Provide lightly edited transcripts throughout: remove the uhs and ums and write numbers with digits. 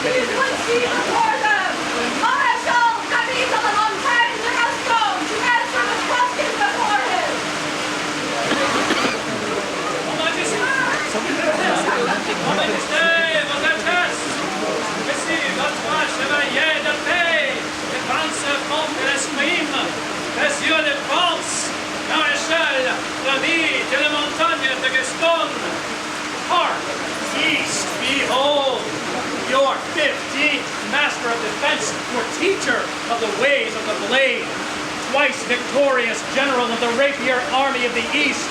Majesties would see before them Maréchal Remy Delamontagne de Gascogne to answer the questions before him. Mon Majesté, vos Altesses, ici votre chevalier de paix, de Prince-Comte de l'Escrime, Monsieur de France, Maréchal Remy Delamontagne de Gascogne. Hark, east, behold, your 15th master of defense, your teacher of the ways of the blade, twice victorious general of the rapier army of the east,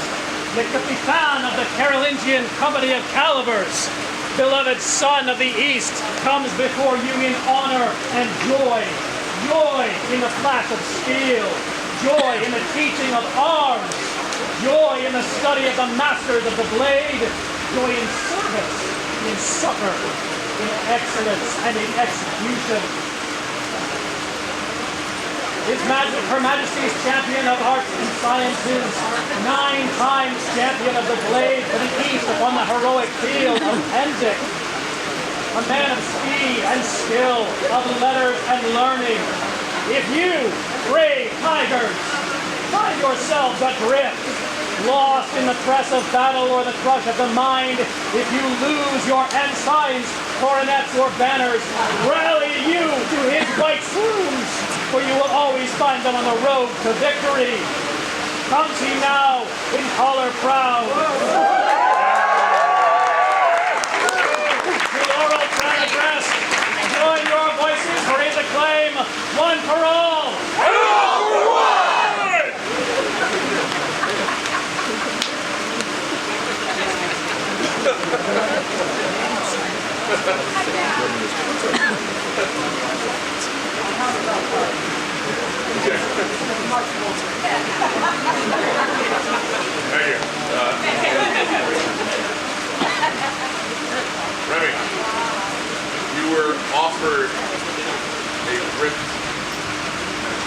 the Capitan of the Carolingian company of calibers, beloved son of the east, comes before you in honor and joy. Joy in the flash of steel, joy in the teaching of arms, joy in the study of the masters of the blade, joy in service, in succor, in excellence, and in execution. Her Majesty's champion of arts and sciences, 9 times champion of the blade for the East upon the heroic field of Hendrick. A man of speed and skill, of letters and learning. If you, brave tigers, find yourselves adrift, lost in the press of battle or the crush of the mind, if you lose your ensigns, coronets, or banners, rally you to his white plumes, for you will always find them on the road to victory. Comes he now in color proud. To Laurel crown address, join your voices for his acclaim, one for all. And all for one! Thank you. Remy, you were offered a written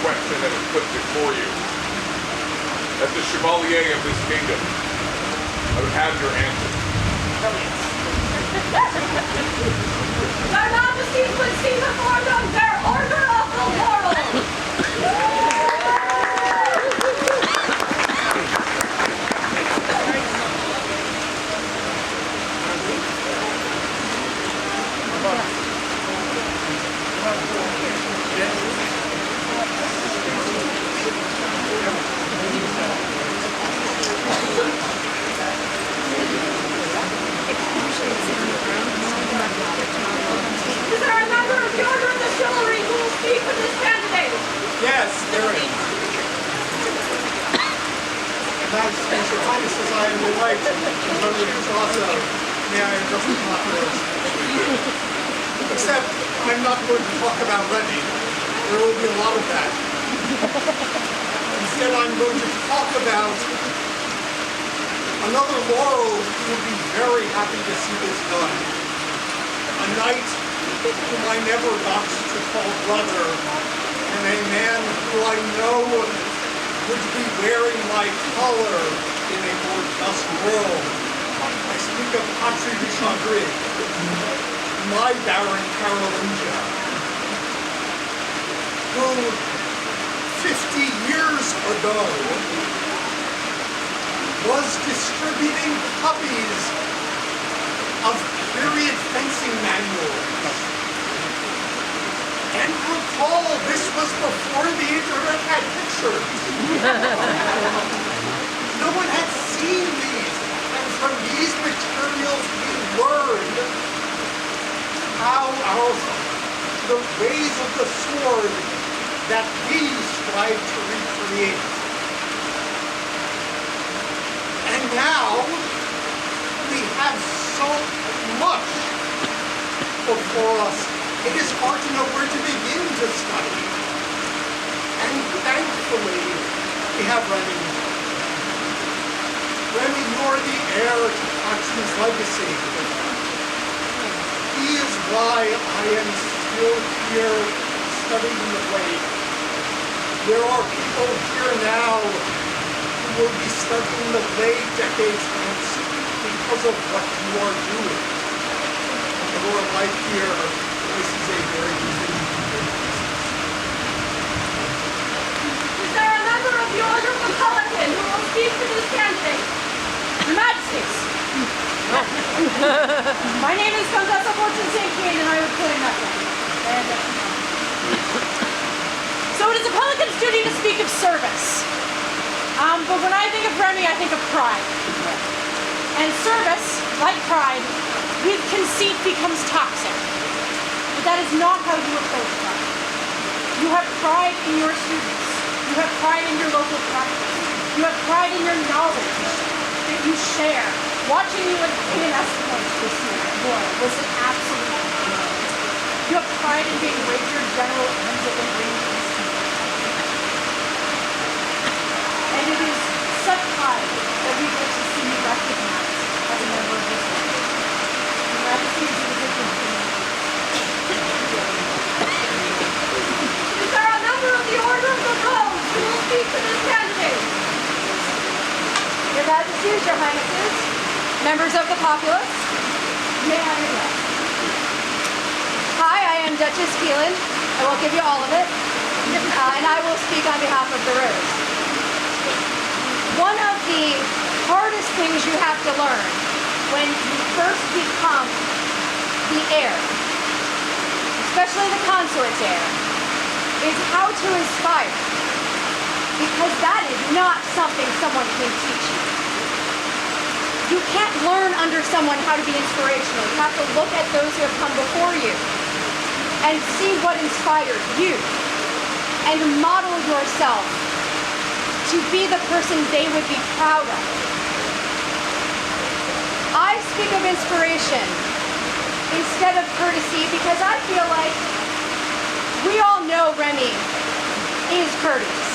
question that was put before you. As the Chevalier of this kingdom, I would have your answer. Their Majesties would see before them their order of the laurel. Is there a member of the Order of the Chivalry who will speak with this candidate? Yes, there is. Majesty, Your Highnesses, I am your right. Also, may I address the populace? Except, I'm not going to talk about Remy. There will be a lot of that. Instead, I'm going to talk about another Laurel who would be very happy to see this done. A knight whom I never got to call brother, and a man who I know would be wearing my collar in a more just world. I speak of Patri de Chandri, my Baron Carolingia, who 50 years ago was distributing copies of period fencing manuals. And recall, this was before the internet had pictures. No one had seen these, and from these materials we learned how the ways of the sword that we strive to recreate. And now, we have so much before us, it is hard to know where to begin to study. And thankfully, we have Remy. Remy, you are the heir to Patri's legacy. He is why I am still here studying the blade. There are people here now who will be studying the blade decades hence because of what you are doing. Your life here this is a very good business. Is there a member of the Order of the Pelican who will speak to this candidate? Your Majesties. My name is Contessa Fortune-St. and I would claim nothing. So it is a Pelican's duty to speak of service. But when I think of Remy, I think of pride. And service, like pride, with conceit becomes toxic. But that is not how you approach pride. You have pride in your students. You have pride in your local practice. You have pride in your knowledge that you share. Watching you at A&S points this year, boy, was an absolute honor. You have pride in being Ranger General Angel and Ranger. And it is such pride that we get to see you recognized as a member of this order. Your Majesty is a different thing. Is there a member of the Order of the Rose who will speak to this candidate? Your Majesties, Your Highnesses, members of the populace, may I address? Hi, I am Duchess Keelan. I won't give you all of it. And I will speak on behalf of the Rose. One of the hardest things you have to learn when you first become the heir, especially the consort's heir, is how to inspire. Because that is not something someone can teach you. You can't learn under someone how to be inspirational. You have to look at those who have come before you and see what inspired you and model yourself to be the person they would be proud of. I speak of inspiration instead of courtesy because I feel like we all know Remy is courteous.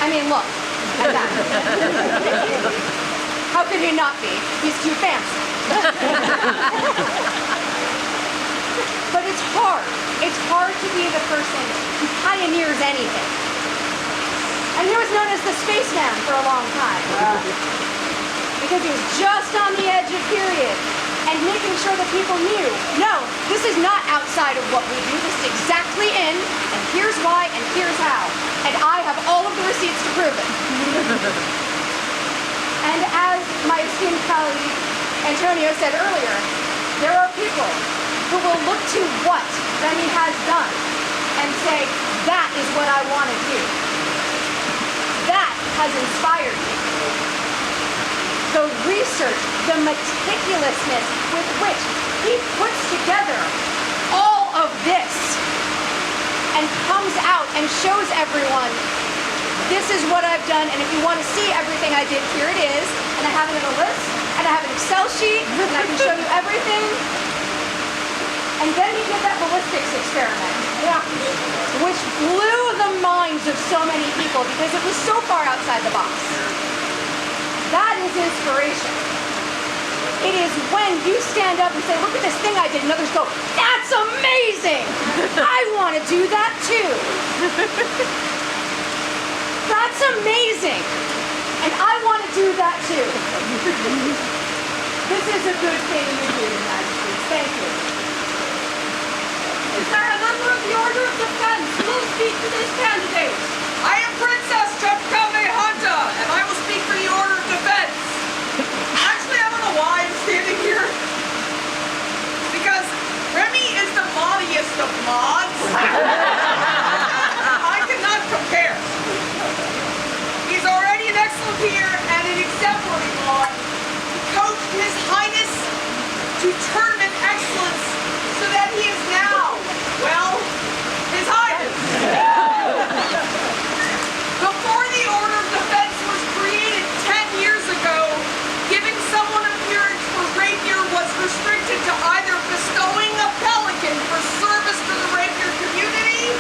I mean, look at that. How could he not be? He's too fancy. But it's hard. It's hard to be the person who pioneers anything. And he was known as the spaceman for a long time. Because he was just on the edge of period and making sure that people knew, no, this is not outside of what we do. This is exactly in, and here's why, and here's how. And I have all of the receipts to prove it. And as my esteemed colleague Antonio said earlier, there are people who will look to what Remy has done and say, that is what I want to do. That has inspired me. The research, the meticulousness with which he puts together all of this and comes out and shows everyone, this is what I've done, and if you want to see everything I did, here it is, and I have it in a list, and I have an Excel sheet, and I can show you everything. And then he did that ballistics experiment, which blew the minds of so many people because it was so far outside the box. That is inspiration. It is when you stand up and say, look at this thing I did, and others go, that's amazing! I want to do that too. That's amazing! And I want to do that too. This is a good thing you do, Your Majesty. Thank you. Is there a member of the Order of Defense who will speak to this candidate? I am Princess Chepkame Hunta, and I will speak for the Order of Defense. Actually, I don't know why I'm standing here. Because Remy is the moddiest of mods. I cannot compare. He's already an excellent peer and an exemplary mod. He coached His Highness to tournament excellence so that he is now, well, His Highness. Before the Order of Defense was created 10 years ago, giving someone appearance for rapier was restricted to either bestowing a pelican for service to the rapier community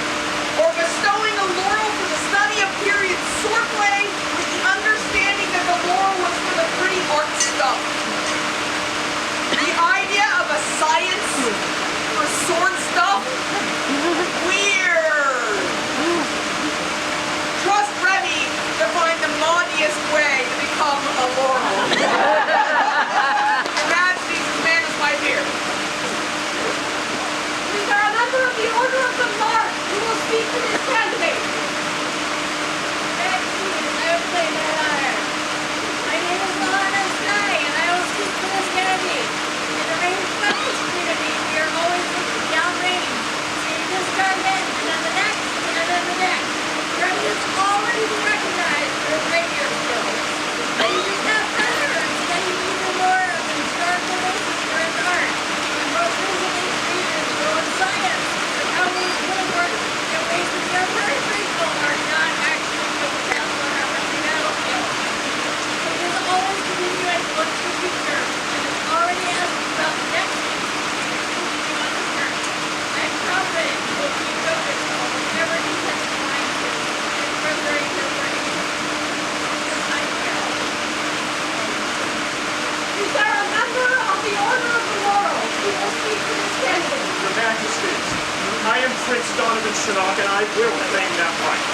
I am Prince Donovan Shinnok, and I will claim that right.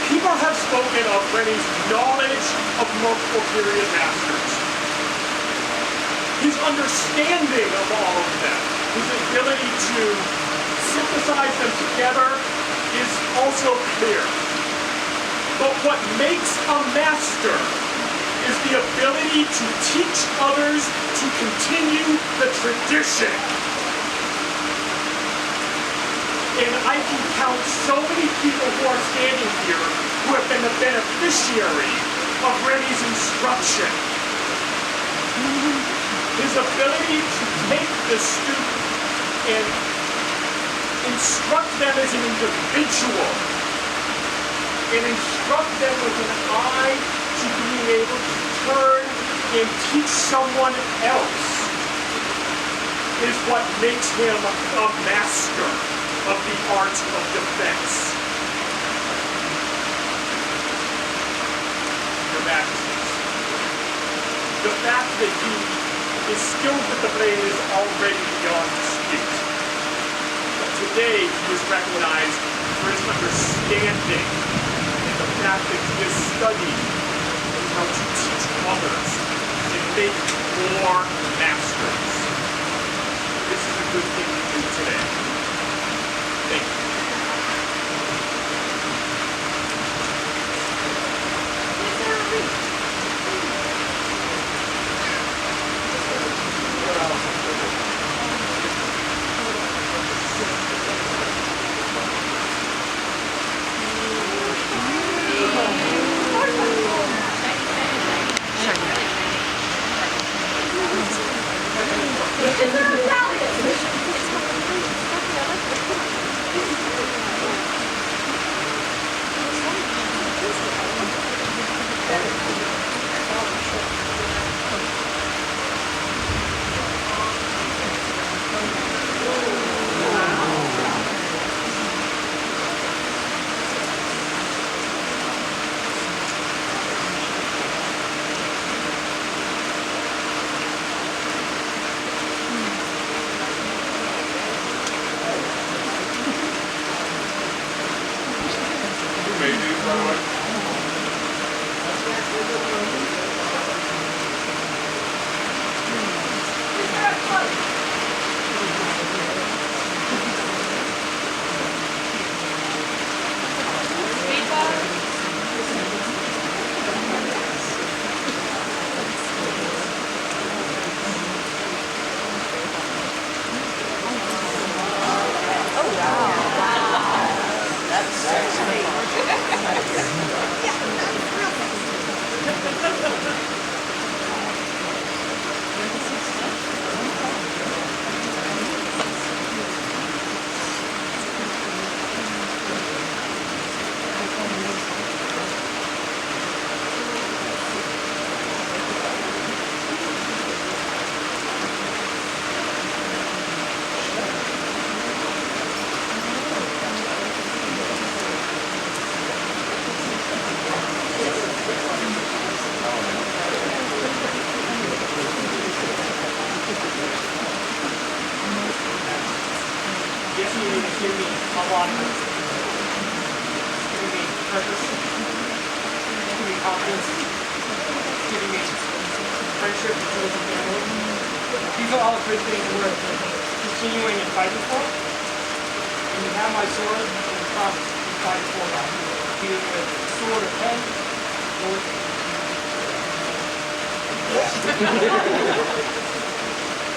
People have spoken of Remy's knowledge of multiple period masters. His understanding of all of them, his ability to synthesize them together is also clear. But what makes a master is the ability to teach others to continue the tradition. And I can count so many people who are standing here who have been the beneficiary of Remy's instruction. His ability to take the student and instruct them as an individual and instruct them with an eye to being able to turn and teach someone else is what makes him a master of the art of defense. Your Majesties, the fact that he is skilled with the blade is already beyond dispute. But today he is recognized for his understanding and the fact that he has studied how to teach others and make more masters. This is a good thing to do today. Thank you. Is there a reason? Is there a medallion?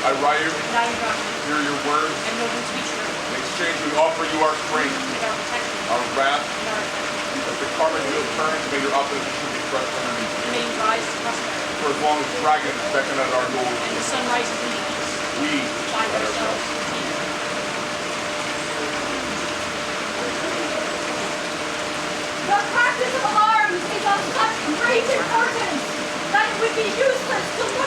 I, Ryu, hear your words. In exchange, we offer you our strength, our wrath. As the carbon wheel turns, may your opposition be crushed underneath you. May you rise to prosperity. For as long as dragons beckon at our doors, And the sun rises in the east. we Find at ourselves ourselves. here. The practice of arms is of such great importance that it would be useless to look